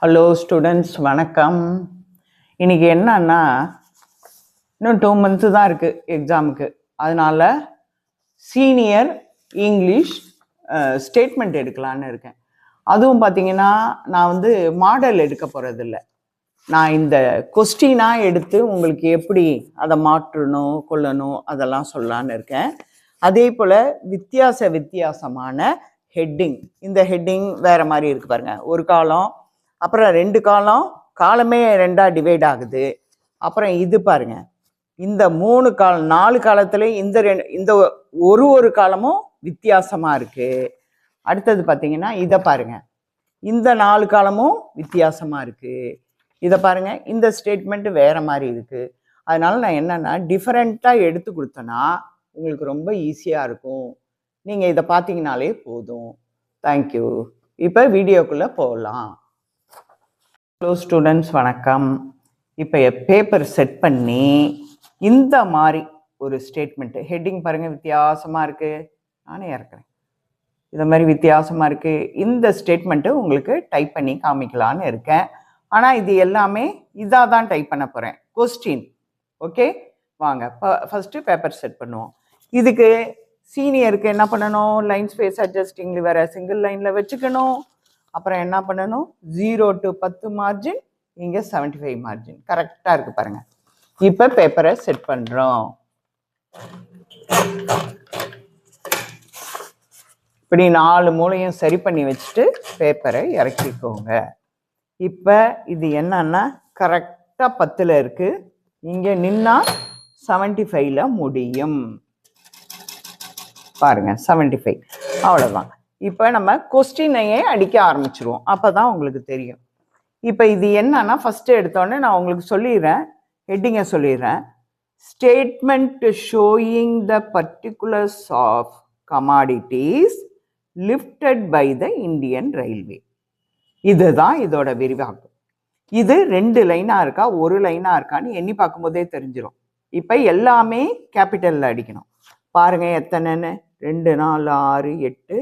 Hello students, வணக்கம். இன்றைக்கி என்னன்னா, இன்னும் 2 months தான் இருக்குது எக்ஸாமுக்கு. அதனால் சீனியர் இங்கிலீஷ் ஸ்டேட்மெண்ட் எடுக்கலான்னு இருக்கேன். அதுவும் பார்த்திங்கன்னா, நான் மாடல் எடுக்க போகிறதில்ல. நான் இந்த கொஸ்டினாக எடுத்து உங்களுக்கு எப்படி அதை மாற்றணும் கொள்ளணும் அதெல்லாம் சொல்லலான்னு இருக்கேன். அதே போல் வித்தியாசமான ஹெட்டிங். இந்த ஹெட்டிங் வேறு மாதிரி இருக்குது பாருங்கள். ஒரு காலம், அப்புறம் 2 காலமே 2ஆக டிவைட் ஆகுது. அப்புறம் இது பாருங்க, இந்த 3 காலம் 4 காலத்துல இந்த ஒரு காலமும் வித்தியாசமா இருக்கு. அடுத்தது பார்த்தீங்கன்னா இதை பாருங்க, இந்த 4 காலமும் வித்தியாசமா இருக்கு. இதை பாருங்க, இந்த ஸ்டேட்மெண்ட் வேற மாதிரி இருக்கு. அதனால நான் என்னன்னா டிஃபரெண்ட்டாக எடுத்து கொடுத்தேன்னா உங்களுக்கு ரொம்ப ஈஸியாக இருக்கும். நீங்கள் இதை பார்த்தீங்கனாலே போதும். தேங்க்யூ. இப்போ வீடியோக்குள்ளே போகலாம். ஹலோ ஸ்டூடெண்ட்ஸ், வணக்கம். இப்போ பேப்பர் செட் பண்ணி இந்த மாதிரி ஒரு ஸ்டேட்மெண்ட்டு ஹெட்டிங் பாருங்கள், வித்தியாசமாக இருக்குது. நானே இறக்குறேன். இதை மாதிரி வித்தியாசமாக இருக்குது. இந்த ஸ்டேட்மெண்ட்டு உங்களுக்கு டைப் பண்ணி காமிக்கலான்னு இருக்கேன். ஆனால் இது எல்லாமே இதாக தான் டைப் பண்ண போகிறேன், கொஸ்டின். ஓகே, வாங்க ஃபஸ்ட்டு பேப்பர் செட் பண்ணுவோம். இதுக்கு சீனியருக்கு என்ன பண்ணணும்? லைன் ஸ்பேஸ் அட்ஜஸ்டிங் வேறு சிங்கிள் லைனில் வச்சுக்கணும். அப்புறம் என்ன பண்ணணும்? 0 to 10 மார்ஜின், இங்கே 75 மார்ஜின். கரெக்டாக இருக்குது பாருங்கள். இப்போ பேப்பரை செட் பண்ணுறோம். இப்படி 4 மூலையும் சரி பண்ணி வச்சுட்டு பேப்பரை இறக்கிக்கோங்க. இப்போ இது என்னன்னா கரெக்டாக 10ல் இருக்குது. இங்கே நின்னா 75ல் முடியும். பாருங்கள், 75. அவ்வளோதான். இப்போ நம்ம கொஸ்டினையே அடிக்க ஆரம்பிச்சிருவோம். அப்போ தான் உங்களுக்கு தெரியும். இப்போ இது என்னன்னா, ஃபஸ்ட்டு எடுத்தோடனே நான் உங்களுக்கு சொல்லிடுறேன், ஹெட்டிங்கை சொல்லிடுறேன். Statement showing the particulars of commodities lifted by the Indian railway. இதுதான் இதோட விரிவாக்கம். இது 2 லைனாக இருக்கா 1 லைனாக இருக்கான்னு எண்ணி பார்க்கும்போதே தெரிஞ்சிடும். இப்போ எல்லாமே கேபிட்டலில் அடிக்கணும். பாருங்கள் எத்தனைன்னு: 2, 4, 6, 8,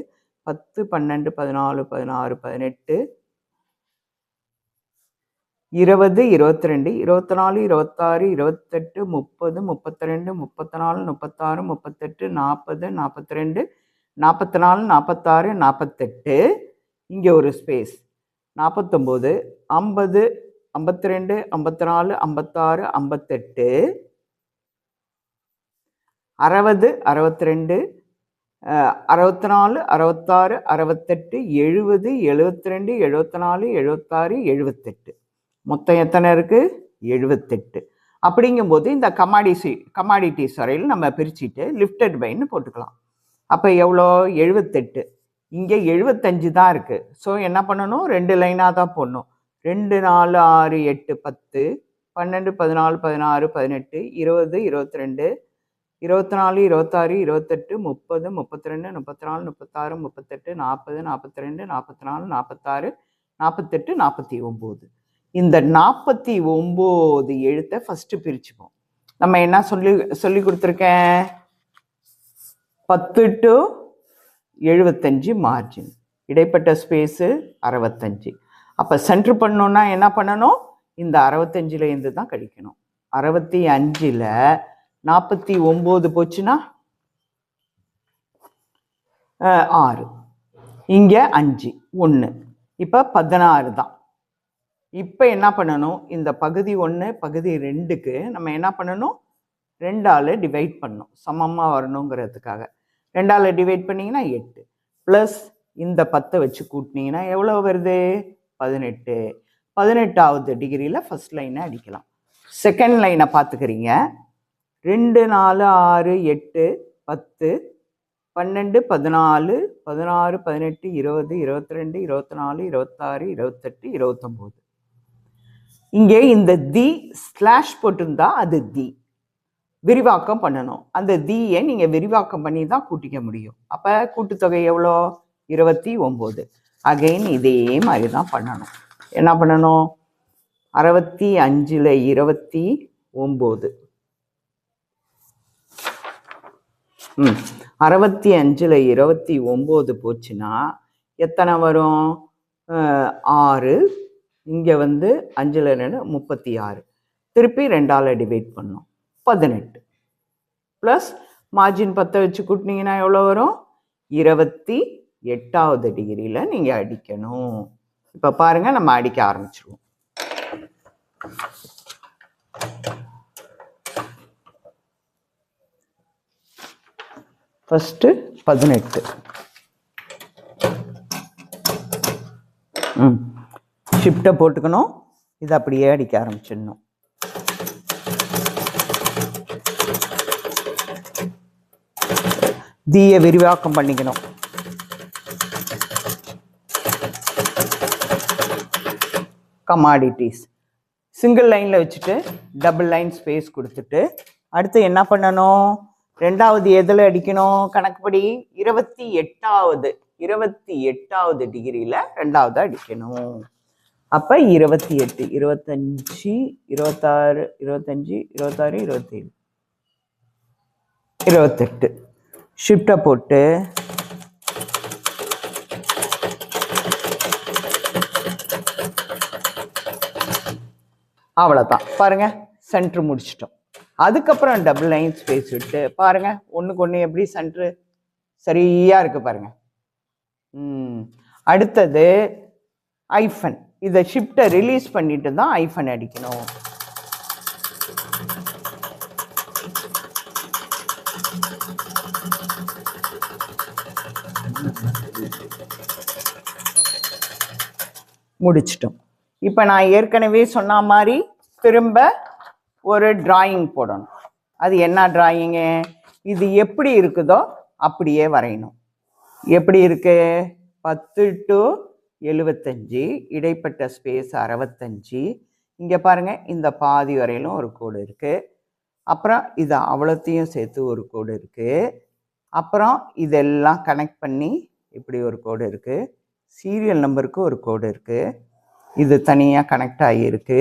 10, 12, 14, 16, 18, 20, 22, 24, 26, 28, 30, 32, 34, 36, 38, 40, 42, 44, 46, 48. இங்கே ஒரு ஸ்பேஸ் 49, 50, 52, 54, 56, 58, 60, 62, 64, 66, 68, 70, 72, 74, 76, 78. மொத்தம் எத்தனை இருக்குது? 78. அப்படிங்கும்போது இந்த கமாடிட்டிஸ் வரையில் நம்ம பிரிச்சுட்டு லிஃப்டட் பைன்னு போட்டுக்கலாம். அப்போ எவ்வளோ? 78. இங்கே 75 தான் இருக்குது. ஸோ என்ன பண்ணணும்? 2 லைனாக தான் போடணும். 2, 4, 6, 8, 10, 12, 14, 16, 18, 20, 22, 24, 26, 28, 30, 32, 34, 36, 38, 40, 42, 44, 46, 48, 49. இந்த 49 எழுத்தை ஃபஸ்ட்டு பிரிச்சுப்போம். நம்ம என்ன சொல்லி கொடுத்துருக்கேன்? 10 to 75 மார்ஜின், இடைப்பட்ட ஸ்பேஸு 65. அப்போ சென்ட்ரு பண்ணோன்னா என்ன பண்ணணும்? இந்த 65லேருந்து தான் கழிக்கணும். 65ல் 49 போச்சுன்னா 6, இங்கே 5, 1, இப்போ 16 தான். இப்போ என்ன பண்ணணும்? இந்த பகுதி 1 பகுதி 2க்கு நம்ம என்ன பண்ணணும்? 2ஆல் டிவைட் பண்ணணும், சமமாக வரணுங்கிறதுக்காக. 2ஆல் டிவைட் பண்ணிங்கன்னா 8, ப்ளஸ் இந்த 10 வச்சு கூட்டினீங்கன்னா எவ்வளோ வருது? 18. 18வது டிகிரியில் ஃபஸ்ட் லைனை அடிக்கலாம். செகண்ட் லைனை பார்த்துக்கிறீங்க. 2, 4, 6, 8, 10, 12, 14, 16, 18, 20, 22, 24, 26, 28, 29. இங்கே இந்த தி ஸ்லாஷ் போட்டிருந்தா அது தி விரிவாக்கம் பண்ணணும். அந்த தீயை நீங்கள் விரிவாக்கம் பண்ணி தான் கூட்டிக்க முடியும். அப்போ கூட்டுத்தொகை எவ்வளோ? 29. அகைன் இதே மாதிரி தான் பண்ணணும். என்ன பண்ணணும்? 65ல் 29, 65ல் 29 போச்சுன்னா எத்தனை வரும்? 6, இங்கே வந்து 5ல் 2 36. திருப்பி 2ஆல் டிவைட் பண்ணோம் 18 ப்ளஸ் மார்ஜின் 10 வச்சு கூட்டினீங்கன்னா எவ்வளோ வரும்? 28வது டிகிரியில் நீங்கள் அடிக்கணும். இப்போ பாருங்கள், நம்ம அடிக்க ஆரம்பிச்சிருவோம். ஃபஸ்ட்டு 18. ஷிஃப்ட்டை போட்டுக்கணும். இது அப்படியே அடிக்க ஆரம்பிச்சிடணும். தீயை விரிவாக்கம் பண்ணிக்கணும். கமாடிட்டிஸ் சிங்கிள் லைனில் வச்சுட்டு டபுள் லைன் ஸ்பேஸ் கொடுத்துட்டு அடுத்து என்ன பண்ணணும்? 2வது எதில் அடிக்கணும்? கணக்குப்படி 28வது டிகிரியில் 2வது அடிக்கணும். அப்போ 28, 25, 26, 25, 26, 27, 28. ஷிஃப்ட்டை போட்டு அவ்வளோதான். பாருங்கள், சென்ட்ரு முடிச்சிட்டோம். அதுக்கப்புறம் டபுள் லைன் ஸ்பேஸ் விட்டு பாருங்கள், ஒன்றுக்கு ஒன்று எப்படி சென்ட்ரு சரியாக இருக்குது பாருங்கள். அடுத்தது ஐஃபன். இதை ஷிஃப்ட்டை ரிலீஸ் பண்ணிட்டு தான் ஐஃபன் அடிக்கணும். முடிச்சிட்டோம். இப்போ நான் ஏற்கனவே சொன்ன மாதிரி திரும்ப ஒரு டிராயிங் போடணும். அது என்ன டிராயிங்கு? இது எப்படி இருக்குதோ அப்படியே வரையணும். எப்படி இருக்கு? 10 to 75, இடைப்பட்ட ஸ்பேஸ் 65. இங்கே பாருங்கள், இந்த பாதி வரையிலும் ஒரு கோடு இருக்குது. அப்புறம் இது அவ்வளோத்தையும் சேர்த்து ஒரு கோடு இருக்குது. அப்புறம் இதெல்லாம் கனெக்ட் பண்ணி இப்படி ஒரு கோடு இருக்குது. சீரியல் நம்பருக்கு ஒரு கோடு இருக்குது. இது தனியாக கனெக்ட் ஆகியிருக்கு.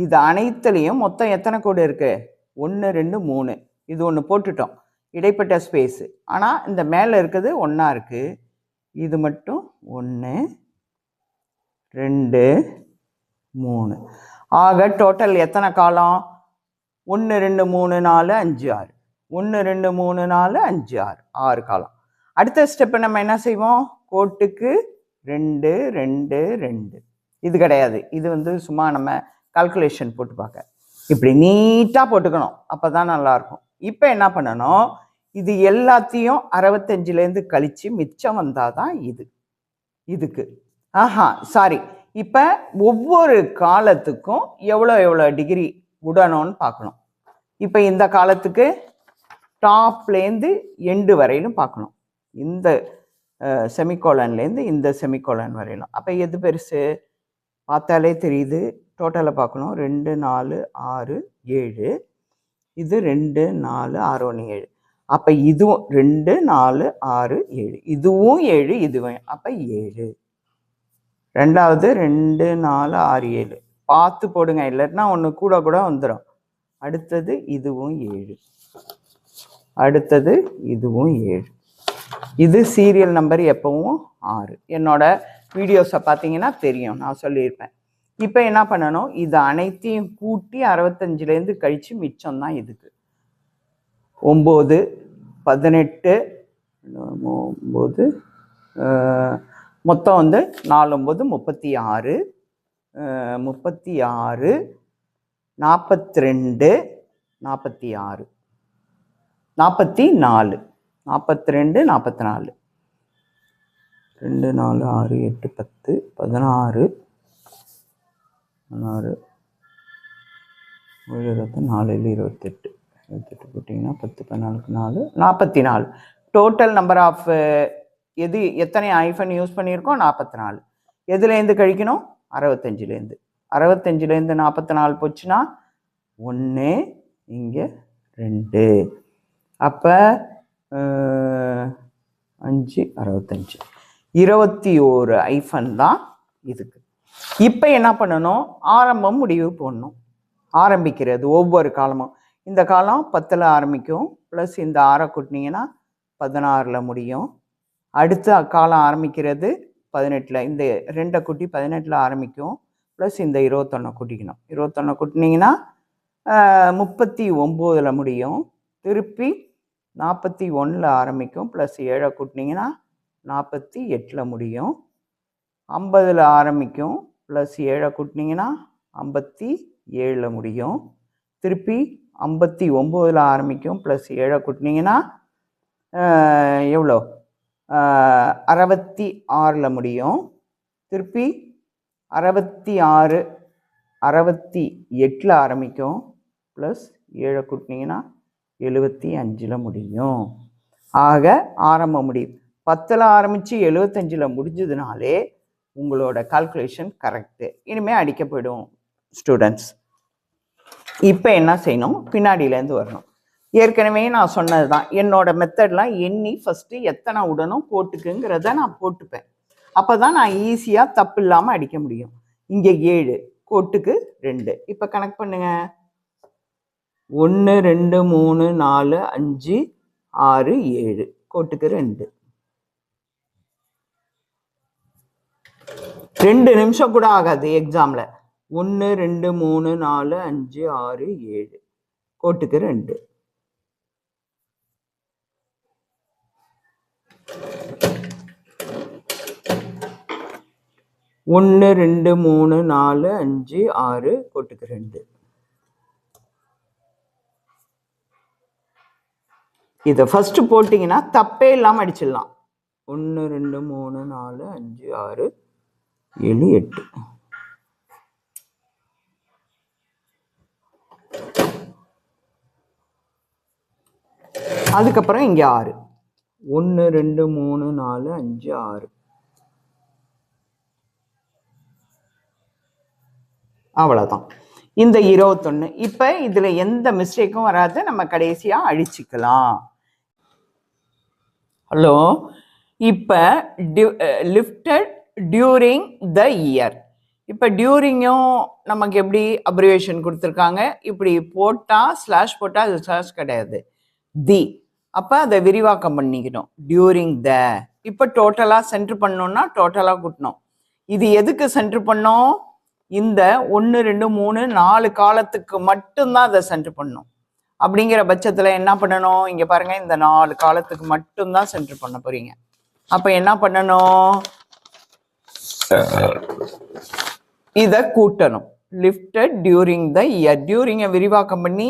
இது அனைத்துலேயும் மொத்தம் எத்தனை கோடு இருக்குது? 1 2 3. இது ஒன்று போட்டுட்டோம், இடைப்பட்ட ஸ்பேஸு. ஆனால் இந்த மேலே இருக்கிறது ஒன்றா இருக்குது. இது மட்டும் 1 2 3. ஆக டோட்டல் எத்தனை காலம்? 1 2 3 4 5 6. 1 2 3 4 5 6, 6 காலம். அடுத்த ஸ்டெப்பு நம்ம என்ன செய்வோம்? கோட்டுக்கு 2 2 2. இது கிடையாது, இது வந்து சும்மா நம்ம கால்குலேஷன் போட்டு பார்க்க. இப்படி நீட்டாக போட்டுக்கணும், அப்போ தான் நல்லாயிருக்கும். இப்போ என்ன பண்ணணும்? இது எல்லாத்தையும் 65லேருந்து கழித்து மிச்சம் வந்தால் தான் இதுக்கு சாரி. இப்போ ஒவ்வொரு காலத்துக்கும் எவ்வளோ டிகிரி விடணும்னு பார்க்கணும். இப்போ இந்த காலத்துக்கு டாப்லேருந்து எண்டு வரையிலும் பார்க்கணும். இந்த செமிகோலன்லேருந்து இந்த செமிகோலன் வரையிலும். அப்போ எது பெருசு? பார்த்தாலே தெரியுது. டோட்டலை பார்க்கணும். 2 4 6 7. இது 2 4 6 1 7. அப்போ இதுவும் 2 4 6 7. இதுவும் 7, இதுவும். அப்போ 7. ரெண்டாவது 2 4 6 7. பார்த்து போடுங்க, இல்லைன்னா ஒன்று கூட வந்துடும். அடுத்தது இதுவும் 7. அடுத்தது இதுவும் 7. இது சீரியல் நம்பர் எப்பவும் 6. என்னோட வீடியோஸை பார்த்தீங்கன்னா தெரியும், நான் சொல்லியிருப்பேன். இப்போ என்ன பண்ணணும்? இது அனைத்தையும் கூட்டி 65லேருந்து கழித்து மிச்சம் தான் இதுக்கு. 9 18 9 மொத்தம் வந்து 4 9 36 36 42 46 44 42 44 2 4 6 8 10 16 16 7 4 28 28 போட்டிங்கன்னா 10 14 4 44. டோட்டல் நம்பர் ஆஃப் எத்தனை ஐஃபன் யூஸ் பண்ணியிருக்கோம்? 44. எதுலேருந்து கழிக்கணும்? 65லேருந்து. 65லேருந்து 44 போச்சுன்னா 1, இங்கே 2. அப்போ 5 65. 21 ஐஃபன் தான் இதுக்கு. இப்போ என்ன பண்ணணும்? ஆரம்பம் முடிவு போடணும். ஆரம்பிக்கிறது ஒவ்வொரு காலமும். இந்த காலம் 10ல் ஆரம்பிக்கும், ப்ளஸ் இந்த 6 கூட்டினீங்கன்னா 16ல் முடியும். அடுத்த காலம் ஆரம்பிக்கிறது 18 இந்த 2 கூட்டி 18 ஆரம்பிக்கும் ப்ளஸ் இந்த 21 கூட்டிக்கணும். 21 கூட்டினீங்கன்னா 39 முடியும். திருப்பி 41 ஆரம்பிக்கும் ப்ளஸ் 7 கூட்டினீங்கன்னா 48 முடியும். 50 ஆரம்பிக்கும் ப்ளஸ் 7 கூட்டினீங்கன்னா 57 முடியும். திருப்பி 59 ஆரம்பிக்கும் ப்ளஸ் 7 கூட்டினீங்கன்னா எவ்வளோ 66 முடியும். திருப்பி 68 ஆரம்பிக்கும் ப்ளஸ் 7 கூட்டினீங்கன்னா 75 முடியும். ஆக ஆரம்ப முடியும் 10 ஆரம்பித்து 75 முடிஞ்சதுனாலே உங்களோட கால்குலேஷன் கரெக்டு. இனிமேல் அடிக்க போய்டும் ஸ்டூடெண்ட்ஸ். இப்போ என்ன செய்யணும், பின்னாடியிலேருந்து வரணும். ஏற்கனவே நான் சொன்னது தான், என்னோட மெத்தட்லாம் எண்ணி ஃபஸ்ட்டு எத்தனை உடனும் கோட்டுக்குங்கிறத நான் போட்டுப்பேன். அப்போ தான் நான் ஈஸியாக தப்பு இல்லாமல் அடிக்க முடியும். இங்கே 7 கோட்டுக்கு 2. இப்போ கனெக்ட் பண்ணுங்க. 1 2 3 4 5 6 7 கோட்டுக்கு 2. 2 நிமிஷம் கூட ஆகாது எக்ஸாமில். 1 2 3 4 5 6 7 கோட்டுக்கு 2. ஒன்று 2 3 4 5 6 கோட்டுக்கு 2. இதை ஃபர்ஸ்ட் போட்டிங்கன்னா தப்பே இல்லாமல் அடிச்சிடலாம். 1 2 3 4 5 6 7 8. அதுக்கப்புறம் இங்கே 6. 1 2 3 4 5 6. அவ்வளோதான். இந்த 21. இப்போ இதில் எந்த மிஸ்டேக்கும் வராது, நம்ம கடைசியாக அழிச்சிக்கலாம். ஹலோ, இப்போ லிஃப்டட் டியூரிங் த இயர். இப்போ டியூரிங்கும் நமக்கு எப்படி அப்ரிவேஷன் கொடுத்துருக்காங்க, இப்படி போட்டால் ஸ்லாஷ் போட்டால் அது ஸ்லாஷ் கிடையாது, தி. அப்போ அதை விரிவாக்கம் பண்ணிக்கணும். During the. இப்போ டோட்டலாக சென்ட்ரு பண்ணோன்னா டோட்டலாக கூட்டணும். இது எதுக்கு சென்ட்ரு பண்ணோம், இந்த 1 2 3 4 காலத்துக்கு மட்டும்தான் அதை சென்ட்ரு பண்ணணும். அப்படிங்கிற பட்சத்தில் என்ன பண்ணணும், இங்கே பாருங்கள், இந்த 4 காலத்துக்கு மட்டும்தான் சென்ட்ரு பண்ண போகிறீங்க. அப்போ என்ன பண்ணணும், இதை கூட்டணும். Lifted during the year. டியூரிங்கை விரிவாக்கம் பண்ணி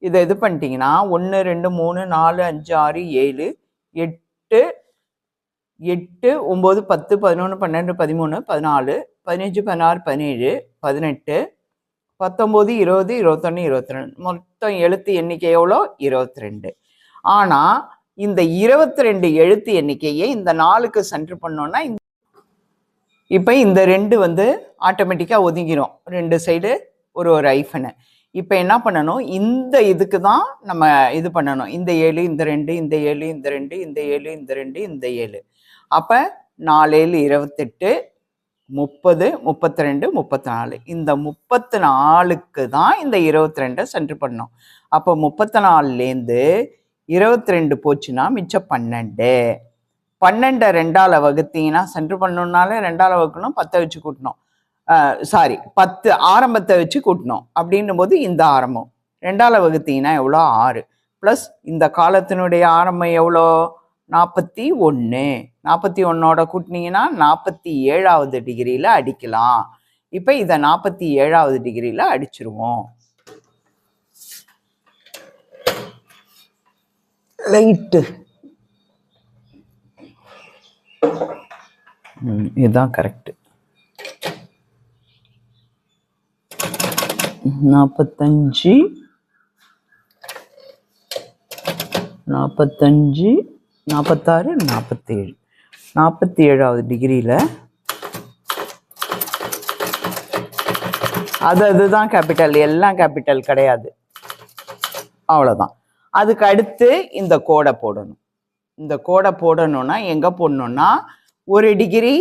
இதை இது பண்ணிட்டீங்கன்னா 1 2 3 4 5 6 7 8 8 9 10 11 12 13 14 15 16 17 18 19 20 21 22. மொத்தம் எழுத்து எண்ணிக்கை எவ்வளோ, 22. ஆனால் இந்த 22 எழுத்து எண்ணிக்கையை இந்த 4க்கு சென்ட்ரு பண்ணோன்னா இப்போ இந்த 2 வந்து ஆட்டோமேட்டிக்காக ஒதுங்கிடும். 2 சைடு ஒரு ஐஃபனு. இப்போ என்ன பண்ணணும், இந்த இதுக்கு தான் நம்ம இது பண்ணணும். இந்த 7 இந்த 2 இந்த 7 இந்த 2 இந்த 7 இந்த 2 இந்த 7. அப்போ 4 7 28 30 32 34. இந்த 34க்கு தான் இந்த 22 சென்ட்ரு பண்ணணும். அப்போ 34லேருந்து 22 போச்சுன்னா மிச்சம் 12. 12 2ஆல் வகுத்தீங்கன்னா சென்ட்ரு பண்ணணுன்னாலே 2ஆல் வகுக்கணும், 10 வச்சு கூட்டணும். 10 ஆரம்பத்தை வச்சு கூட்டணும். அப்படின்னும் போது இந்த ஆரம்பம் 2ஆல் வகுத்தீங்கன்னா எவ்வளோ, 6. ப்ளஸ் இந்த காலத்தினுடைய ஆரம்பம் எவ்வளோ, 41. 41ஓட கூட்டினீங்கன்னா 47வது டிகிரியில் அடிக்கலாம். இப்போ இதை 47வது டிகிரியில் அடிச்சிருவோம். லைட்டு இதுதான் கரெக்டு. 45 46 47 47வது டிகிரியில் அதுதான் கேபிட்டல், எல்லாம் கேபிட்டல் கிடையாது. அவ்வளோதான். அதுக்கு அடுத்து இந்த கோடை போடணும். இந்த கோடை போடணும்னா எங்கே போடணும்னா, ஒரு டிகிரி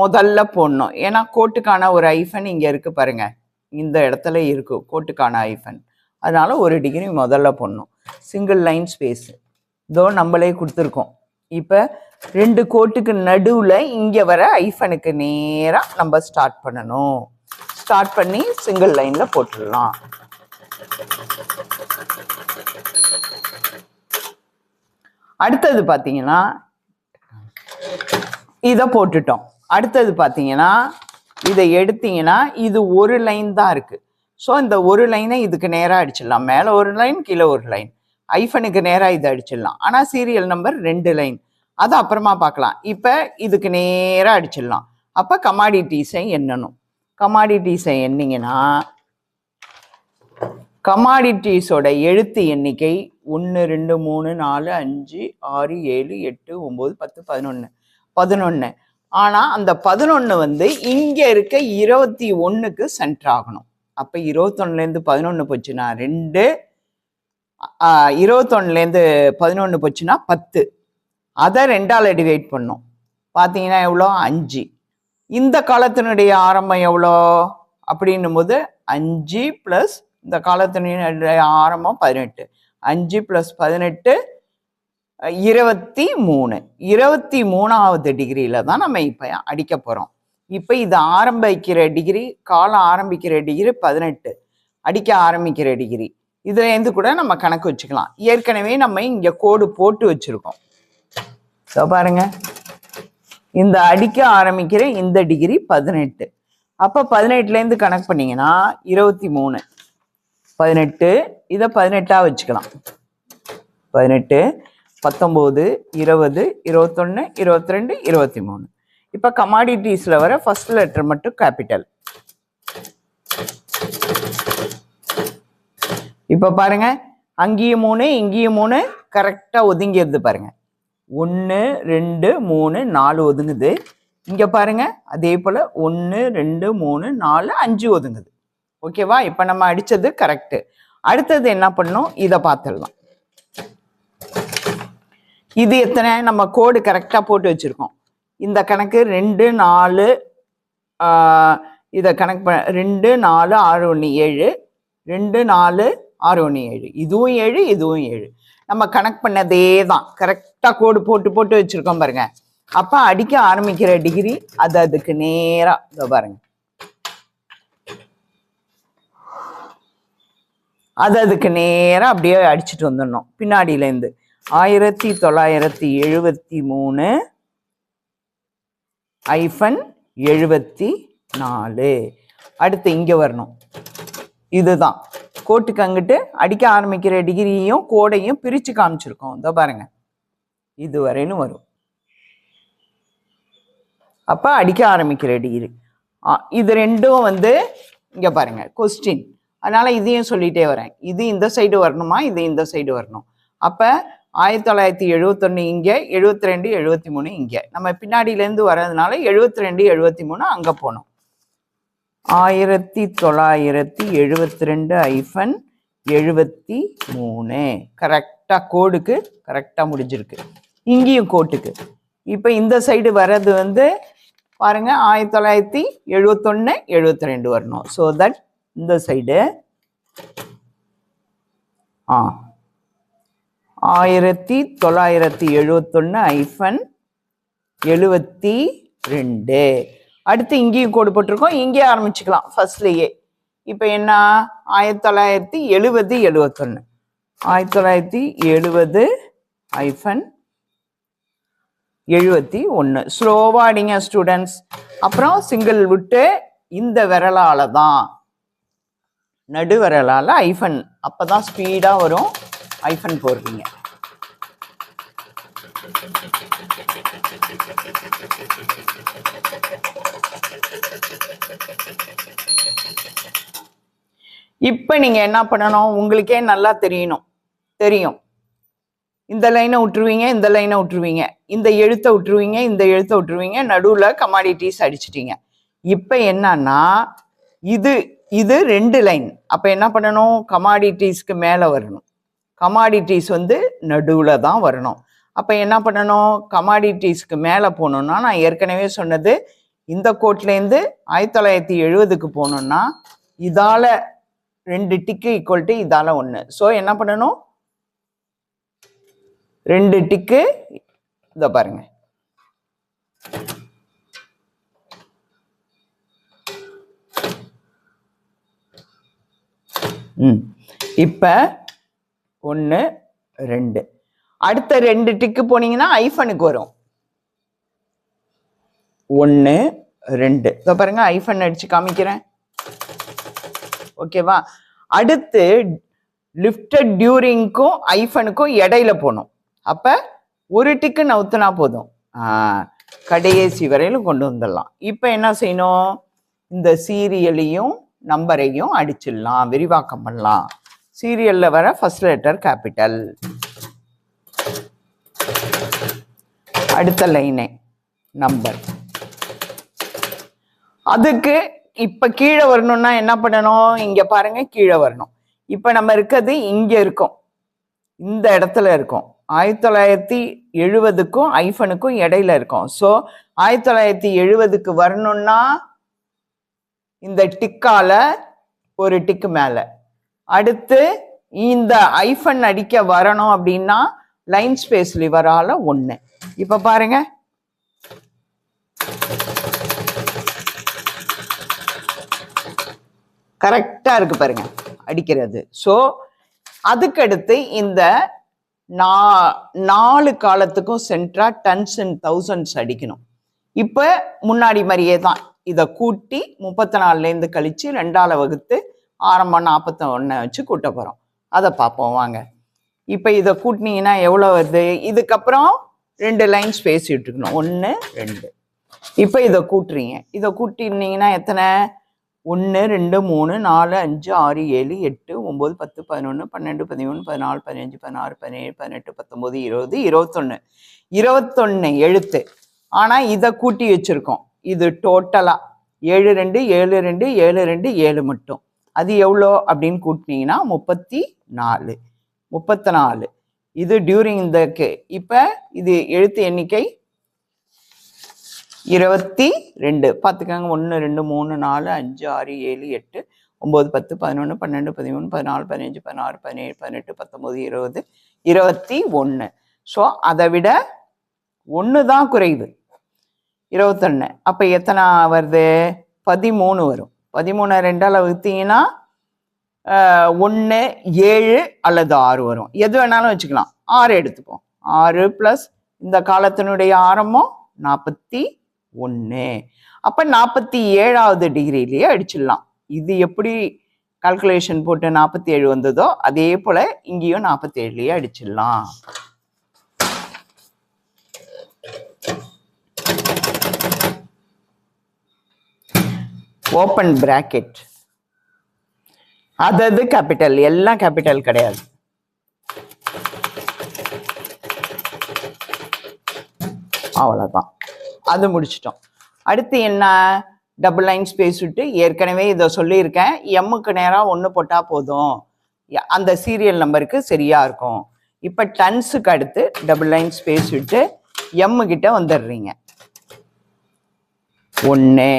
முதல்ல போடணும். ஏன்னா கோட்டுக்கான ஒரு ஐஃபன் இங்கே இருக்குது பாருங்க, இந்த இடத்துல இருக்கு கோட்டுக்கான ஐஃபன். அதனால ஒரு டிகிரி முதல்ல போடணும். சிங்கிள் லைன் ஸ்பேஸ் இதோ நம்மளே கொடுத்துருக்கோம். இப்போ 2 கோட்டுக்கு நடுவில் இங்கே வர ஐஃபனுக்கு நேராக நம்ம ஸ்டார்ட் பண்ணணும். ஸ்டார்ட் பண்ணி சிங்கிள் லைனில் போட்டுடலாம். அடுத்தது பார்த்தீங்கன்னா இதை போட்டுட்டோம். அடுத்தது பார்த்தீங்கன்னா இதை எடுத்தீங்கன்னா இது ஒரு லைன் தான் இருக்குது. ஸோ இந்த ஒரு லைனை இதுக்கு நேராக அடிச்சிடலாம். மேலே ஒரு லைன், கீழே ஒரு லைன். ஐஃபனுக்கு நேராக இதை அடிச்சிடலாம். ஆனால் சீரியல் நம்பர் 2 லைன், அது அப்புறமா பார்க்கலாம். இப்போ இதுக்கு நேராக அடிச்சிடலாம். அப்போ கமாடிட்டிஸை எண்ணணும். கமாடிட்டிஸை எண்ணிங்கன்னா கமாடிட்டிஸோட எழுத்து எண்ணிக்கை 1 2 3 4 5 6 7 8 9 10 11. ஆனால் அந்த 11 வந்து இங்கே இருக்க 21க்கு சென்டர் ஆகணும். அப்போ 21லேருந்து 11 போச்சுன்னா 2, 21லேருந்து 11 போச்சுன்னா 10. அதை 2ஆல் டிவைட் பண்ணும். பார்த்தீங்கன்னா எவ்வளோ? 5. இந்த காலத்தினுடைய ஆரம்பம் எவ்வளோ அப்படின்னும் போது 5 + இந்த காலத்தினுடைய ஆரம்பம் 18. 5 + 18 23. 23வது டிகிரியில் தான் நம்ம இப்போ அடிக்க போகிறோம். இப்போ இது ஆரம்பிக்கிற டிகிரி, காலம் ஆரம்பிக்கிற டிகிரி 18, அடிக்க ஆரம்பிக்கிற டிகிரி. இதுலேருந்து கூட நம்ம கணக்கு வச்சுக்கலாம். ஏற்கனவே நம்ம இங்கே கோடு போட்டு வச்சுருக்கோம். ஸோ பாருங்க, இந்த அடிக்க ஆரம்பிக்கிற இந்த டிகிரி 18. அப்போ 18லேருந்து கணக்கு பண்ணிங்கன்னா 23. 18, இதை 18ஆக வச்சுக்கலாம். 18, 19, 20, 21, 22, 23. இப்போ கமாடிட்டிஸில் வர ஃபர்ஸ்ட் லெட்டர் மட்டும் கேபிட்டல். இப்போ பாருங்க, அங்கேயும் 3 இங்கேயும் 3 கரெக்டாக ஒதுங்கிடுது பாருங்க. 1 2 3 4 ஒதுங்குது. இங்கே பாருங்க அதே போல் 1 2 3 4 5 ஒதுங்குது. ஓகேவா? இப்போ நம்ம அடித்தது கரெக்டு. அடுத்தது என்ன பண்ணணும், இதை பார்த்துடலாம். இது எத்தனை? நம்ம கோடு கரெக்டாக போட்டு வச்சுருக்கோம். இந்த கணக்கு 2 4 இதை கணக்கு 2 4 6 1 7, 2 4 6 1 7, இதுவும் 7 இதுவும் 7. நம்ம கணக்கு பண்ணதே தான், கரெக்டாக கோடு போட்டு போட்டு வச்சுருக்கோம் பாருங்க. அப்போ அடிக்க ஆரம்பிக்கிற டிகிரி அது அதுக்கு நேராக இதோ பாருங்க, அது அதுக்கு நேராக அப்படியே அடிச்சுட்டு வந்துடணும் பின்னாடியிலேருந்து. 1973 -74. அடுத்து இங்கே வரணும். இதுதான் கோட்டுக்கு அங்கிட்டு அடிக்க ஆரம்பிக்கிற டிகிரியையும் கோடையும் பிரித்து காமிச்சிருக்கோம். இதோ பாருங்க, இது வரையிலும் வரும். அப்போ அடிக்க ஆரம்பிக்கிற டிகிரி இது ரெண்டும் வந்து இங்கே பாருங்க கொஸ்டின். அதனால் இதையும் சொல்லிகிட்டே வரேன். இது இந்த சைடு வரணுமா, இது இந்த சைடு வரணும். அப்போ 1971 இங்கே, 72 73 இங்கே. நம்ம பின்னாடியிலேருந்து வர்றதுனால 72 73 அங்கே போனோம். 1972 -73 கரெக்டாக கோடுக்கு கரெக்டாக முடிஞ்சிருக்கு. இங்கேயும் கோட்டுக்கு. இப்போ இந்த சைடு வர்றது வந்து பாருங்க 1971 72 வரணும். ஸோ தட் இந்த சைடு 1971 -72. அடுத்து இங்கேயும் கோடு போட்டிருக்கோம். இங்கேயே ஆரம்பிச்சுக்கலாம் ஃபர்ஸ்ட்லேயே. இப்போ என்ன 1970 71 1970 -71. ஸ்லோவாக அடிங்க ஸ்டூடெண்ட்ஸ். அப்புறம் சிங்கிள் விட்டு இந்த விரலால தான், நடு விரலால் ஐஃபன், அப்போ தான் ஸ்பீடாக வரும். ஐஃபன் போடுறீங்க. இப்போ நீங்கள் என்ன பண்ணணும், உங்களுக்கே நல்லா தெரியும். இந்த லைனை விட்டுருவீங்க, இந்த லைனை விட்டுருவீங்க, இந்த எழுத்தை விட்டுருவீங்க, இந்த எழுத்தை விட்டுருவீங்க, நடுவில் கமாடிட்டிஸ் அடிச்சிட்டிங்க. இப்போ என்னன்னா இது 2 லைன். அப்போ என்ன பண்ணணும், கமாடிட்டிஸ்க்கு மேலே வரணும். கமாடிட்டிஸ் வந்து நடுவில் தான் வரணும். அப்போ என்ன பண்ணணும், கமாடிட்டிஸ்க்கு மேலே போகணுன்னா நான் ஏற்கனவே சொன்னது, இந்த கோட்லேருந்து 1970க்கு போகணுன்னா இதால் 2 டிக்கு ஈக்குவல் டு இதால் 1. ஸோ என்ன பண்ணணும், 2 டிக்கு இதை பாருங்க. இப்ப 1 2 அடுத்த 2 டிக்கு போனீங்கன்னா ஐஃபனுக்கு வரும். 1 2 இதை பாருங்க, ஐஃபன் அடிச்சு காமிக்கிறேன். ஓகேவா? அடுத்து லிஃப்டட் டியூரிங்க்கும் ஐஃபனுக்கும் இடையில போகணும். அப்ப ஒரு டிக்கு நவுத்துனா போதும், கடைசி வரையிலும் கொண்டு வந்துடலாம். இப்ப என்ன செய்யணும்? இந்த சீரியலையும் நம்பரையும் அடிச்சிடலாம், விரிவாக்கம் பண்ணலாம். சீரியல்ல வர ஃபர்ஸ்ட் லெட்டர் கேபிட்டல், அடுத்த லைனே நம்பர். அதுக்கு இப்ப கீழே வரணும்னா என்ன பண்ணணும்? இங்க பாருங்க, கீழே வரணும். இப்ப நம்ம இருக்கிறது இங்க இருக்கோம், இந்த இடத்துல இருக்கோம். 1970க்கும் ஐஃபனுக்கும் இடையில இருக்கும். ஸோ 1970க்கு வரணும்னா இந்த டிக்கால ஒரு டிக்கு மேல, அடுத்து இந்த ஐஃபன் அடிக்க வரணும் அப்படின்னா லைன் ஸ்பேஸ் லிவரால 1. இப்ப பாருங்க, கரெக்டா இருக்கு பாருங்க அடிக்கிறது. ஸோ அதுக்கடுத்து இந்த 4 காலத்துக்கும் சென்ட்ரா டன்ஸ் அண்ட் தௌசண்ட்ஸ் அடிக்கணும். இப்ப முன்னாடி மாதிரியே தான், இதை கூட்டி 34லேருந்து கழிச்சு 2ஆல் வகுத்து ஆரம்பம் 41 வச்சு கூட்ட போறோம். அதை பார்ப்போம் வாங்க. இப்ப இதை கூட்டினீங்கன்னா எவ்வளவு வருது? இதுக்கப்புறம் 2 லைன் ஸ்பேஸ் விட்டுக்கணும், 1 2. இப்ப இதை கூட்டுறீங்க, இதை கூட்டினீங்கன்னா எத்தனை? 1 2 3 4 5 6 7 8 9 10 11 12 13 14 15 16 17 18 19 20 21 21 எழுத்து. ஆனா இதை கூட்டி வச்சிருக்கோம். இது டோட்டலா 7 2 7 2 7 2 7 மட்டும். அது எவ்வளோ அப்படின்னு கூட்டினீங்கன்னா 34. 34 இது டியூரிங் இந்த இப்ப இது எழுத்து எண்ணிக்கை 22. பார்த்துக்கோங்க, 1 2 3 4 5 6 7 8 9 10 11 12 13 14 15 16 17 18 19 20 21. ஸோ அதை விட 1 தான் குறைவு, 21. அப்ப எத்தனை வருது? 13 வரும். 13 2ஆல் வகுத்தீங்கன்னா 1 7 அல்லது 6 வரும். எது வேணாலும் வச்சுக்கலாம். 6 எடுத்துப்போம். 6 பிளஸ் இந்த காலத்தினுடைய ஆரம்பம் 41. அப்ப 47வது டிகிரிலேயே அடிச்சிடலாம். இது எப்படி கால்குலேஷன் போட்டு 47 வந்ததோ அதே போல இங்கேயும் 47லேயே அடிச்சிடலாம். ஓப்பன் பிராக்கெட், அதாவது கேபிட்டல், எல்லாம் கேபிட்டல் கிடையாது. அவ்வளவுதான், அது முடிச்சிட்டோம். அடுத்து என்ன? டபுள் லைன் ஸ்பேஸ் விட்டு, ஏற்கனவே இதை சொல்லியிருக்கேன், எம்முக்கு நேராக 1 போட்டா போதும், அந்த சீரியல் நம்பருக்கு சரியா இருக்கும். இப்ப டன்ஸுக்கு அடுத்து டபுள் லைன் ஸ்பேஸ் விட்டு எம்மு கிட்ட வந்துடுறீங்க 1.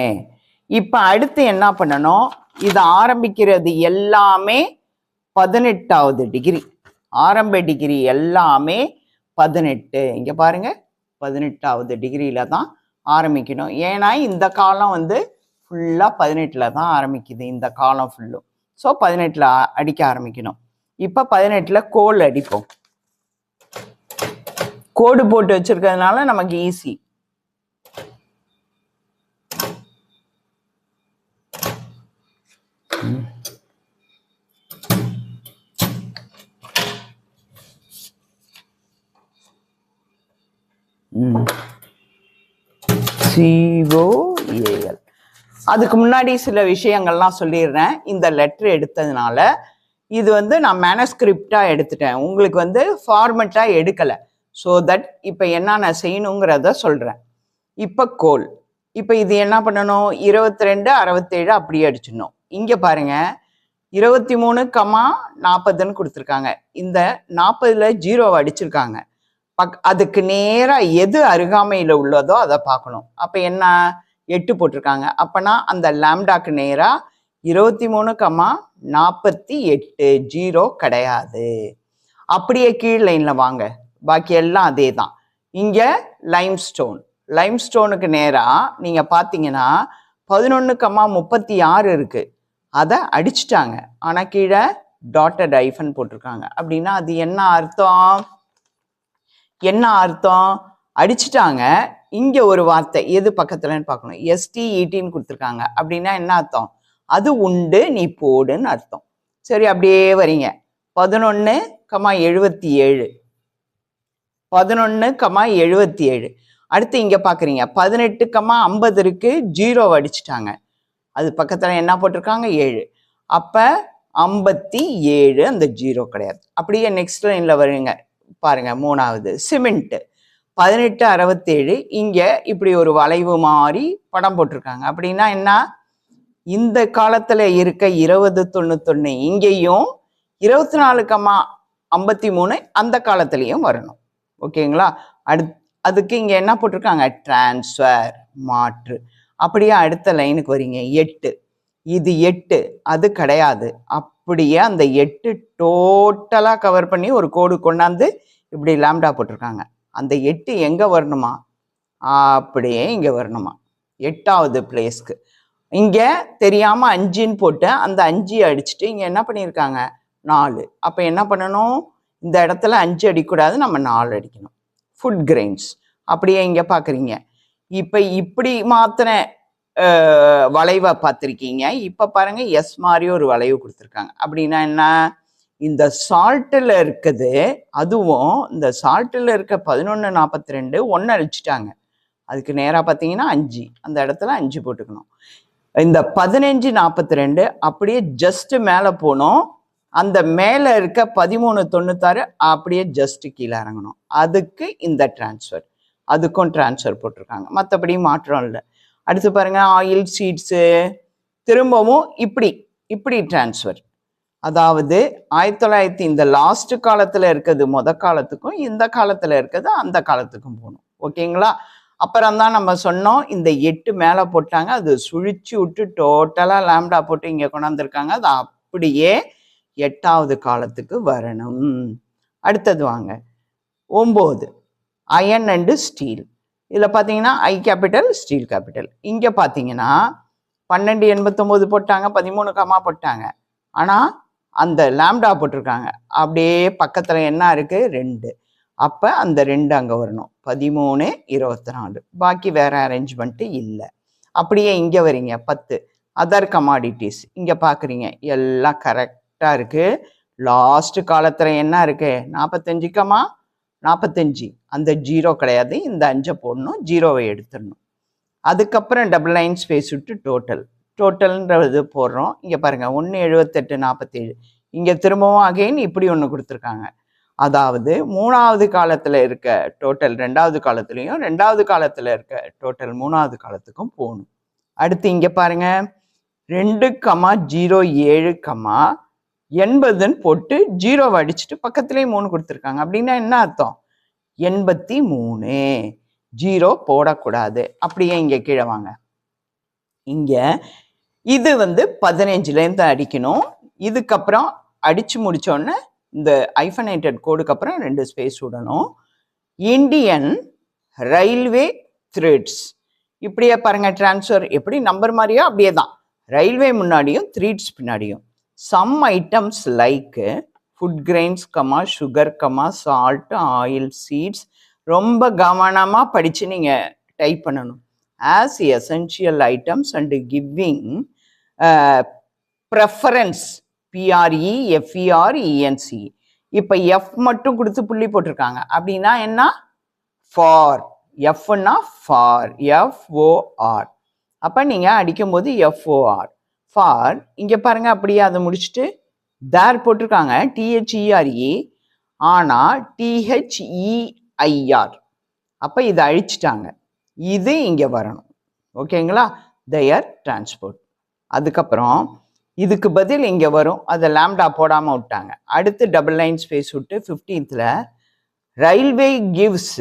இப்ப அடுத்து என்ன பண்ணணும்? இது ஆரம்பிக்கிறது எல்லாமே 18வது டிகிரி. ஆரம்ப டிகிரி எல்லாமே 18. இங்க பாருங்க, 18வது டிகிரியில தான் ஆரம்பிக்கணும். ஏன்னா இந்த காலம் வந்து ஃபுல்லா 18ல தான் ஆரம்பிக்குது, இந்த காலம் ஃபுல்லும். ஸோ 18ல அடிக்க ஆரம்பிக்கணும். இப்ப 18ல கோல் அடிப்போம். கோடு போட்டு வச்சிருக்கிறதுனால நமக்கு ஈஸி. COAL. அதுக்கு முன்னாடி சில விஷயங்கள்லாம் சொல்லிடுறேன். இந்த லெட்டர் எடுத்ததுனால இது வந்து நான் மேனஸ்கிரிப்டா எடுத்துட்டேன், உங்களுக்கு வந்து ஃபார்மெட்டா எடுக்கல. ஸோ தட் இப்போ என்ன செய்யணுங்கிறத சொல்றேன். இப்போ கோல், இப்போ இது என்ன பண்ணணும்? 22 67 அப்படியே அடிச்சிடணும். இங்க பாருங்க, 23,40ன்னு கொடுத்துருக்காங்க. இந்த 40ல 0 அடிச்சிருக்காங்க. அதுக்கு நேரா எது அருகாமையில உள்ளதோ அதை பார்க்கணும். அப்ப என்ன? 8 போட்டிருக்காங்க. அப்பனா அந்த லாம்டாக்கு நேரா 23,48. 0 கிடையாது. அப்படியே கீழ் லைன்ல வாங்க, பாக்கி எல்லாம் அதே தான். இங்கே லைம்ஸ்டோனுக்கு நேராக நீங்கள் பார்த்தீங்கன்னா 11,36 இருக்குது. அதை அடிச்சிட்டாங்க. ஆனால் கீழே டாட்டட் ஐஃபன் போட்டிருக்காங்க. அப்படின்னா அது என்ன அர்த்தம்? அடிச்சிட்டாங்க. இங்கே ஒரு வார்த்தை எது பக்கத்துலன்னு பார்க்கணும். STETன்னு கொடுத்துருக்காங்க. அப்படின்னா என்ன அர்த்தம்? அது உண்டு, நீ போடுன்னு அர்த்தம். சரி, அப்படியே வரீங்க. 11,77 11,77. அடுத்து இங்கே பார்க்குறீங்க 18,50 இருக்கு. 0 அடிச்சிட்டாங்க. அது பக்கத்தில் என்ன போட்டிருக்காங்க? 7. அப்போ 57, அந்த 0 கிடையாது. அப்படியே நெக்ஸ்ட் லைனில் வருங்க. பாருங்க, 3வது சிமெண்ட்டு 18,67. இங்கே இப்படி ஒரு வளைவு மாதிரி படம் போட்டிருக்காங்க. அப்படின்னா என்ன? இந்த காலத்தில் இருக்க 20,91 இங்கேயும் 24,53 அந்த காலத்துலேயும் வரணும். ஓகேங்களா? அதுக்கு இங்கே என்ன போட்டிருக்காங்க? டிரான்ஸ்ஃபர், மாற்று. அப்படியே அடுத்த லைனுக்கு வரீங்க. 8. இது 8, அது கிடையாது. அப்படியே அந்த 8 டோட்டலாக கவர் பண்ணி ஒரு கோடு கொண்டாந்து இப்படி லாம்டா போட்டிருக்காங்க. அந்த 8 எங்கே வரணுமா? அப்படியே இங்கே வரணுமா, 8வது பிளேஸ்க்கு. இங்கே தெரியாமல் 5ன்னு போட்டு அந்த 5 அடிச்சுட்டு இங்கே என்ன பண்ணியிருக்காங்க? 4. அப்போ என்ன பண்ணணும்? இந்த இடத்துல 5 அடிக்கூடாது, நம்ம 4 அடிக்கணும். Food grains. அப்படியே இங்கே பார்க்குறீங்க. இப்போ இப்படி மாத்திர வளைவை பார்த்துருக்கீங்க. இப்போ பாருங்க, எஸ் மாதிரி ஒரு வளைவு கொடுத்துருக்காங்க. அப்படின்னா என்ன? இந்த சால்ட்டில் இருக்குது, அதுவும் இந்த சால்ட்டில் இருக்க 11,42 1 அழிச்சிட்டாங்க. அதுக்கு நேராக பார்த்தீங்கன்னா 5, அந்த இடத்துல 5 போட்டுக்கணும். இந்த 15,42 அப்படியே ஜஸ்ட் மேலே போகணும். அந்த மேலே இருக்க 13,96 அப்படியே ஜஸ்ட் கீழே இறங்கணும். அதுக்கு இந்த டிரான்ஸ்ஃபர், அதுக்கும் டிரான்ஸ்ஃபர் போட்டிருக்காங்க. மற்றபடி மாற்றம் இல்லை. அடுத்து பாருங்க, ஆயில் சீட்ஸு திரும்பவும் இப்படி டிரான்ஸ்ஃபர். அதாவது 1900 இந்த லாஸ்ட் காலத்தில் இருக்கிறது காலத்துக்கும், இந்த காலத்தில் இருக்கிறது அந்த காலத்துக்கும் போகணும். ஓகேங்களா? அப்புறம் தான் நம்ம சொன்னோம், இந்த 8 மேலே போட்டாங்க, அது சுழிச்சு விட்டு டோட்டலாக லாம்டா போட்டு இங்கே கொண்டாந்துருக்காங்க. அது அப்படியே 8வது காலத்துக்கு வரணும். அடுத்தது வாங்க, 9 அயன் அண்டு ஸ்டீல். இதில் பார்த்தீங்கன்னா ஐ கேபிட்டல், ஸ்டீல் கேபிட்டல். இங்கே பார்த்தீங்கன்னா 12,89 போட்டாங்க, 13 கமா போட்டாங்க. ஆனால் அந்த லாம்டா போட்டிருக்காங்க. அப்படியே பக்கத்தில் என்ன இருக்குது? 2. அப்போ அந்த 2 அங்கே வரணும். 13,24. பாக்கி வேறு அரேஞ்ச்மெண்ட்டு இல்லை. அப்படியே இங்கே வரீங்க. 10 அதர் கமாடிட்டிஸ். இங்கே பார்க்குறீங்க, எல்லாம் கரெக்டாக இருக்குது. லாஸ்ட் காலத்தில் என்ன இருக்குது? 45,45. அந்த 0 கிடையாது. இந்த 5 போடணும், 0வை எடுத்துடணும். அதுக்கப்புறம் டபுள் லைன் ஸ்பேஸ் விட்டு டோட்டல்ன்றது போடுறோம். இங்கே பாருங்கள், 1,78,47. இங்கே திரும்பவும் அகைன் இப்படி ஒன்று கொடுத்துருக்காங்க. அதாவது 3வது காலத்தில் இருக்க டோட்டல் 2வது காலத்துலேயும், 2வது காலத்தில் இருக்க டோட்டல் 3வது காலத்துக்கும் போகணும். அடுத்து இங்கே பாருங்க, 2,07,80ன்னு போட்டு 0 அடிச்சுட்டு பக்கத்துலேயே 3 கொடுத்துருக்காங்க. அப்படின்னா என்ன அர்த்தம்? 83. 0 போடக்கூடாது. அப்படியே இங்கே கீழே வாங்க. இங்கே இது 15லேருந்து அடிக்கணும். இதுக்கப்புறம் அடித்து முடித்தோடனே இந்த ஐஃபனைட்டட் கோடுக்கு அப்புறம் 2 ஸ்பேஸ் விடணும். Indian railway threads. இப்படியே பாருங்க, டிரான்ஸ்ஃபர் எப்படி நம்பர் மாதிரியோ அப்படியே தான். ரயில்வே முன்னாடியும் த்ரீட்ஸ் பின்னாடியும். Some items like food grains, sugar, salt, oil, seeds. ரொம்ப கவனமாக படித்து நீங்கள் டைப் பண்ணணும். As essential items and giving preference, PREFERENC. இப்போ எஃப் மட்டும் கொடுத்து புள்ளி போட்டிருக்காங்க. அப்படின்னா என்ன? ஃபார். எஃப்னா ஃபார், FOR. அப்போ நீங்கள் அடிக்கும்போது FOR ஃபார். இங்கே பாருங்க, அப்படியே அதை முடிச்சுட்டு தேர் போட்டிருக்காங்க, THERE. ஆனால் THEIR. அப்போ இதை அழிச்சிட்டாங்க. இது இங்கே வரணும். ஓகேங்களா? Their transport. அதுக்கப்புறம் இதுக்கு பதில் இங்கே வரும், அதை லாம்டா போடாமல் விட்டாங்க. அடுத்து டபுள் லைன் ஸ்பேஸ் விட்டு 15th railway gives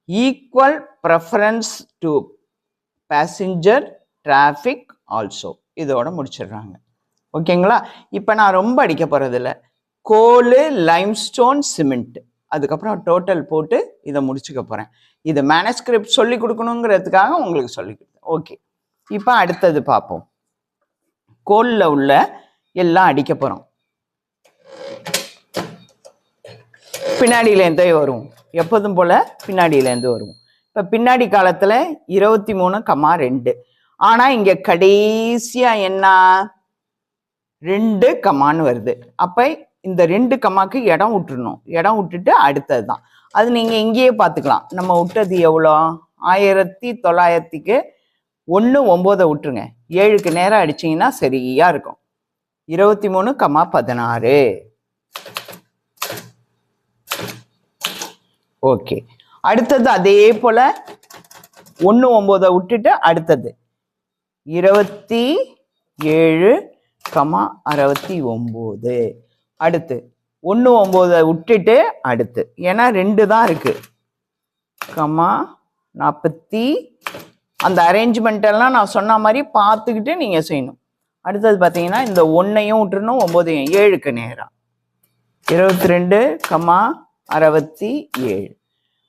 equal preference to passenger traffic also. இதோட முடிச்சிடுறாங்க. ஓகேங்களா? இப்போ நான் ரொம்ப அடிக்க போகிறதில்ல. கோலு, லைம்ஸ்டோன், சிமெண்ட் அதுக்கப்புறம் டோட்டல் போட்டு இதை முடிச்சுக்க போகிறேன். இது மேனஸ்கிரிப்ட் சொல்லி கொடுக்கணுங்கிறதுக்காக உங்களுக்கு சொல்லி கொடுத்தேன். ஓகே, இப்போ அடுத்தது பார்ப்போம். கோலில் உள்ள எல்லாம் அடிக்க போகிறோம். பின்னாடியிலேருந்தே வரும், எப்போதும் போல் பின்னாடியிலேருந்து வரும். இப்போ பின்னாடி காலத்தில் 23,2. ஆனால் இங்கே கடைசியாக என்ன 2 கமான்னு வருது. அப்போ இந்த 2 கமாக்கு இடம் விட்டுறணும். இடம் விட்டுட்டு அடுத்தது தான் அது. நீங்கள் இங்கேயே பார்த்துக்கலாம். நம்ம விட்டது எவ்வளோ? 1900க்கு 1 9 விட்டுருங்க. 7க்கு நேரம் அடிச்சிங்கன்னா சரியாக இருக்கும். 23,16. ஓகே, அடுத்தது அதே போல் 1 9 விட்டுட்டு அடுத்தது 27,69. அடுத்து 1 9 விட்டுட்டு அடுத்து, ஏன்னா 2 தான் இருக்கு, 40. அந்த அரேஞ்ச்மெண்ட் எல்லாம் நான் சொன்ன மாதிரி பார்த்துக்கிட்டு நீங்கள் செய்யணும். அடுத்தது பார்த்தீங்கன்னா இந்த 1ஐயும் விட்டுறணும், 9ஐயும். 7க்கு நேரம் 22,67.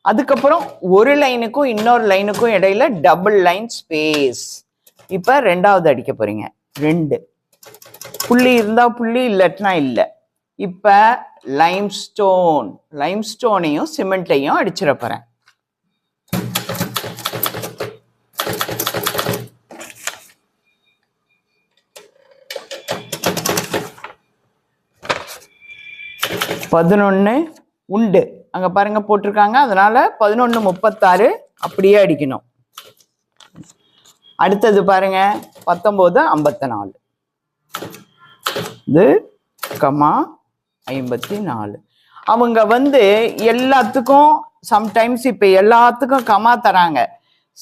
அதுக்கப்புறம் ஒரு லைனுக்கும் இன்னொரு லைனுக்கும் இடையில டபுள் லைன் ஸ்பேஸ். இப்போ 2வது அடிக்க போறீங்க. 2 புள்ளி இருந்தா புள்ளி, இல்லட்டினா இல்லை. இப்போ லைம்ஸ்டோனையும் சிமெண்ட்டையும் அடிச்சிட போறேன். $11 உண்டு அங்க பாருங்க போட்டிருக்காங்க. அதனால 11:36 அப்படியே அடிக்கணும். அடுத்தது பாருங்க 19:54. இது 54. அவங்க எல்லாத்துக்கும் சம்டைம்ஸ் இப்போ எல்லாத்துக்கும் கமா தராங்க.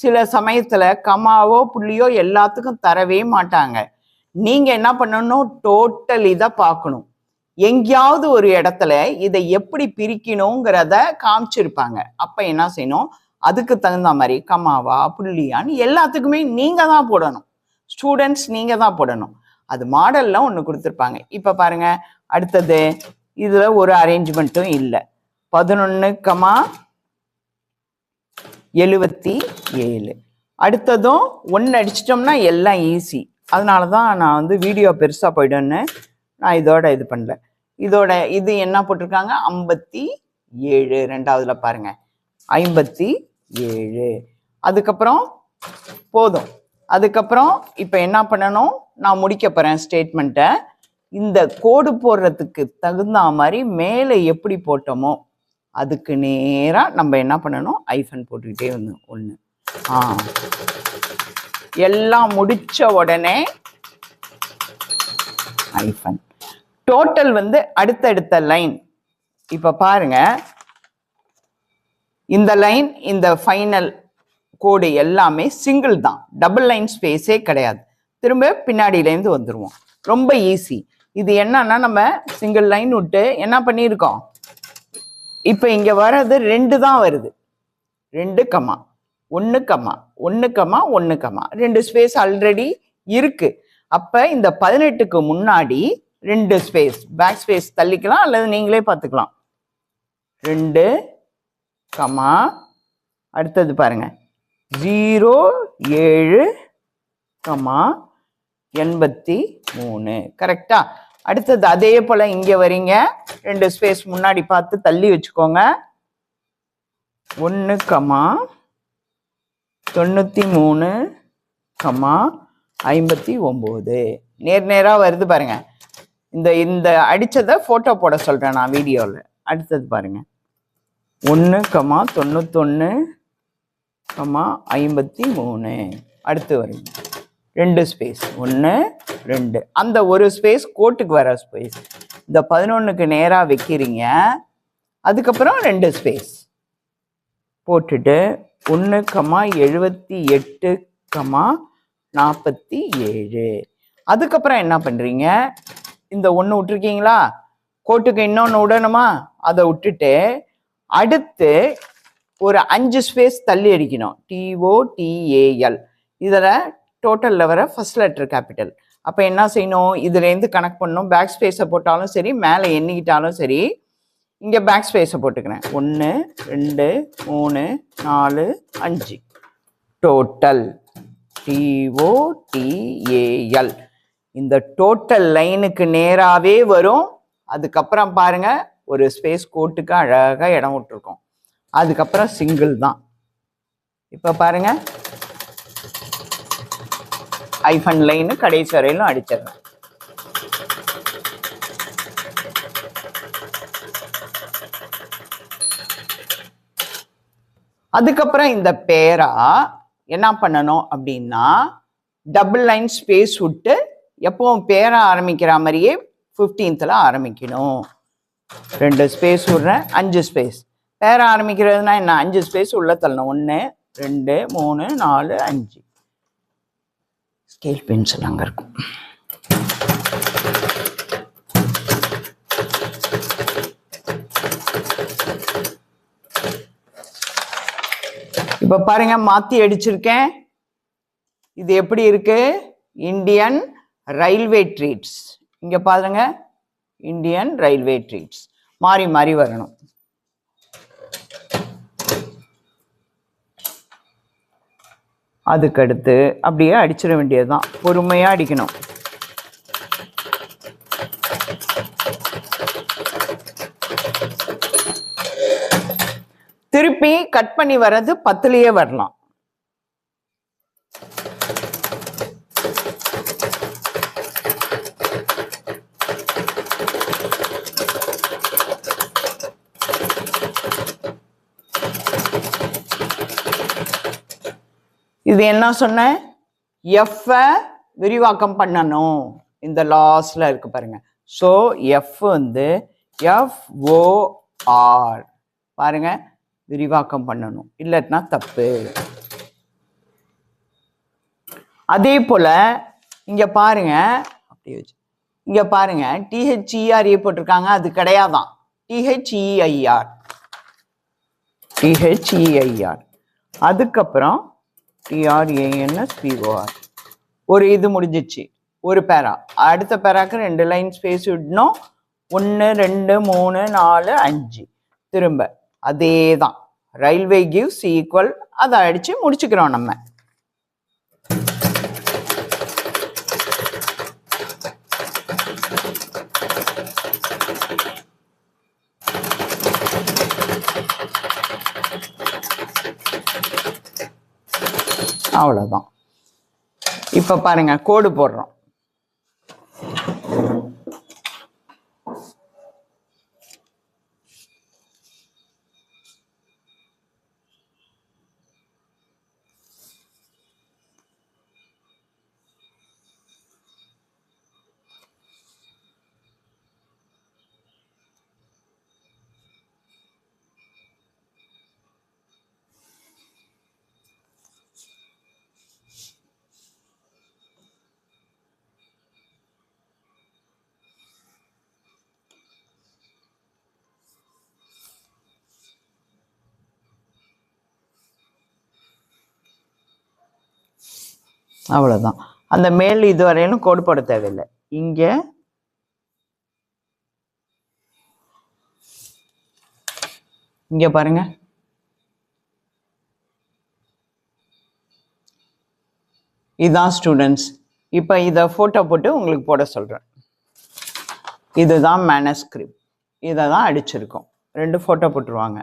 சில சமயத்துல கமாவோ புள்ளியோ எல்லாத்துக்கும் தரவே மாட்டாங்க. நீங்க என்ன பண்ணணும், டோட்டல் இதை பார்க்கணும். எங்கேயாவது ஒரு இடத்துல இதை எப்படி பிரிக்கணுங்கிறத காமிச்சிருப்பாங்க. அப்ப என்ன செய்யணும், அதுக்கு தகுந்த மாதிரி கமாவா புள்ளியான்னு எல்லாத்துக்குமே நீங்க தான் போடணும். ஸ்டூடெண்ட்ஸ் நீங்க தான் போடணும். அது மாடல்ல ஒன்று கொடுத்துருப்பாங்க. இப்ப பாருங்க, அடுத்தது இதுல ஒரு அரேஞ்ச்மெண்ட்டும் இல்லை. 11,77. அடுத்ததும் 1 அடிச்சிட்டோம்னா எல்லாம் ஈஸி. அதனாலதான் நான் வீடியோ பெருசா போயிடுன்னு நான் இதோட இது பண்ணல. இதோட இது என்ன போட்டிருக்காங்க, 57. 2வதுல பாருங்க 57. அதுக்கப்புறம் போதும். அதுக்கப்புறம் இப்ப என்ன பண்ணணும், நான் முடிக்க போறேன் ஸ்டேட்மெண்ட்டை. இந்த கோடு போடுறதுக்கு தகுந்த மாதிரி மேலே எப்படி போட்டோமோ அதுக்கு நேரா நம்ம என்ன பண்ணணும், ஐஃபன் போட்டுக்கிட்டே வந்தோம். 1 எல்லாம் முடிச்ச உடனே ஐஃபன். டோட்டல் அடுத்தடுத்த லைன். இப்ப பாருங்க, இந்த லைன் இந்த ஃபைனல் கோடு எல்லாமே சிங்கிள் தான், டபுள் லைன் ஸ்பேஸே கிடையாது. திரும்ப பின்னாடியிலேருந்து வந்துருவோம். ரொம்ப ஈஸி. இது என்னன்னா, நம்ம சிங்கிள் லைன் விட்டு என்ன பண்ணியிருக்கோம், இப்ப இங்க வர்றது 2 தான் வருது. 2, 1, 1, 1, 2 ஸ்பேஸ் ஆல்ரெடி இருக்கு. அப்ப இந்த 18க்கு முன்னாடி 2 ஸ்பேஸ் பேக் ஸ்பேஸ் தள்ளிக்கலாம், அல்லது நீங்களே பார்த்துக்கலாம். 2, அடுத்தது பாருங்க 07,83. கரெக்டா? அடுத்தது அதே போல இங்க வரீங்க, 2 ஸ்பேஸ் முன்னாடி பார்த்து தள்ளி வச்சுக்கோங்க. 1, 93, 59. நேரா வருது பாருங்க. இந்த அடிச்சதை போட்டோ போட சொல்றேன் நான் வீடியோவில். அடுத்தது பாருங்க 1, 91, 53. அடுத்து வருங்க 2 ஸ்பேஸ் 1, 2. அந்த ஒரு ஸ்பேஸ் கோட்டுக்கு வர ஸ்பேஸ். இந்த 11க்கு நேரா வைக்கிறீங்க. அதுக்கப்புறம் 2 ஸ்பேஸ் போட்டுட்டு 1, 78, 47. அதுக்கப்புறம் என்ன பண்றீங்க, இந்த 1 விட்டுருக்கீங்களா, கோட்டுக்கு இன்னொன்னு விடணுமா, அதை விட்டுட்டு அடுத்து ஒரு 5 ஸ்பேஸ் தள்ளி அடிக்கணும். TOTAL. இதில் டோட்டலில் வர ஃபர்ஸ்ட் லெட்டர் கேபிட்டல். அப்போ என்ன செய்யணும், இதுலேருந்து கனெக்ட் பண்ணணும். பேக் ஸ்பேஸை போட்டாலும் சரி, மேலே எண்ணிக்கிட்டாலும் சரி, இங்கே பேக் ஸ்பேஸை போட்டுக்கிறேன். 1 2 3 4 5 டோட்டல் TOTAL. இந்த டோட்டல் லைனுக்கு நேராகவே வரும். அதுக்கப்புறம் பாருங்க ஒரு ஸ்பேஸ் கோட்டுக்கு அழகாக இடம் விட்டுருக்கோம். அதுக்கப்புறம் சிங்கிள் தான். இப்போ பாருங்க ஐஃபன் லைனு கடைசி வரையிலும் அடிச்சிடுறேன். அதுக்கப்புறம் இந்த பேரா என்ன பண்ணணும் அப்படின்னா டபுள் லைன் ஸ்பேஸ் விட்டு எப்பவும் பேரா ஆரம்பிக்கிற மாதிரியே 15th ஆரம்பிக்கணும். 2 ஸ்பேஸ் விடுறேன், 5 ஸ்பேஸ். பேரா ஆரம்பிக்கிறதுனா என்ன, 5 ஸ்பேஸ் உள்ள தள்ளணும். 1 2 3 4 5. ஸ்கேல் பென்சில் அங்கே இருக்கும். இப்போ பாருங்க மாற்றி அடிச்சிருக்கேன். இது எப்படி இருக்கு, இந்தியன் ரயில்வே ட்ரீட்ஸ். இங்கே பாருங்க இந்தியன் ரயில்வே ட்ரீட்ஸ் மாறி மாறி வரணும். அதுக்கடுத்து அப்படியே அடிச்சிட வேண்டியதுதான். பொறுமையாக அடிக்கணும். திருப்பி கட் பண்ணி வர்றது 10லயே வரலாம். இது என்ன சொன்னேன், எஃப் விரிவாக்கம் பண்ணணும். இந்த லாஸ்ட்ல இருக்கு பாருங்க. ஸோ எஃப் வந்து FOR பாருங்க விரிவாக்கம் பண்ணணும், இல்லைன்னா தப்பு. அதே போல இங்க பாருங்க, அப்படி வச்சு இங்க பாருங்க THER போட்டிருக்காங்க, அது கிடையாதான். THEIR. அதுக்கப்புறம் TRANSPOR. ஒரு இது முடிஞ்சிச்சு, ஒரு பேரா. அடுத்த பேராக்கு 2 லைன் ஸ்பேஸ் விடணும். 1 2 3 4 5. திரும்ப அதே தான். ரயில்வே கிவ்ஸ் ஈக்குவல், அதை அடிச்சு முடிச்சுக்கிறோம் நம்ம. அவ்வளவுதான். இப்ப பாருங்க கோடு போடுறோம். அவ்வளவுதான். அந்த மேல் இதுவரையிலும் கோடு போட தேவையில்லை. இங்க இங்க பாருங்க, இதுதான் ஸ்டூடெண்ட்ஸ். இப்ப இதை போட்டோ போட்டு உங்களுக்கு போட சொல்றேன். இதுதான் மேனஸ்கிரிப்ட், இதை தான் அடிச்சிருக்கோம். 2 போட்டோ போட்டுருவாங்க.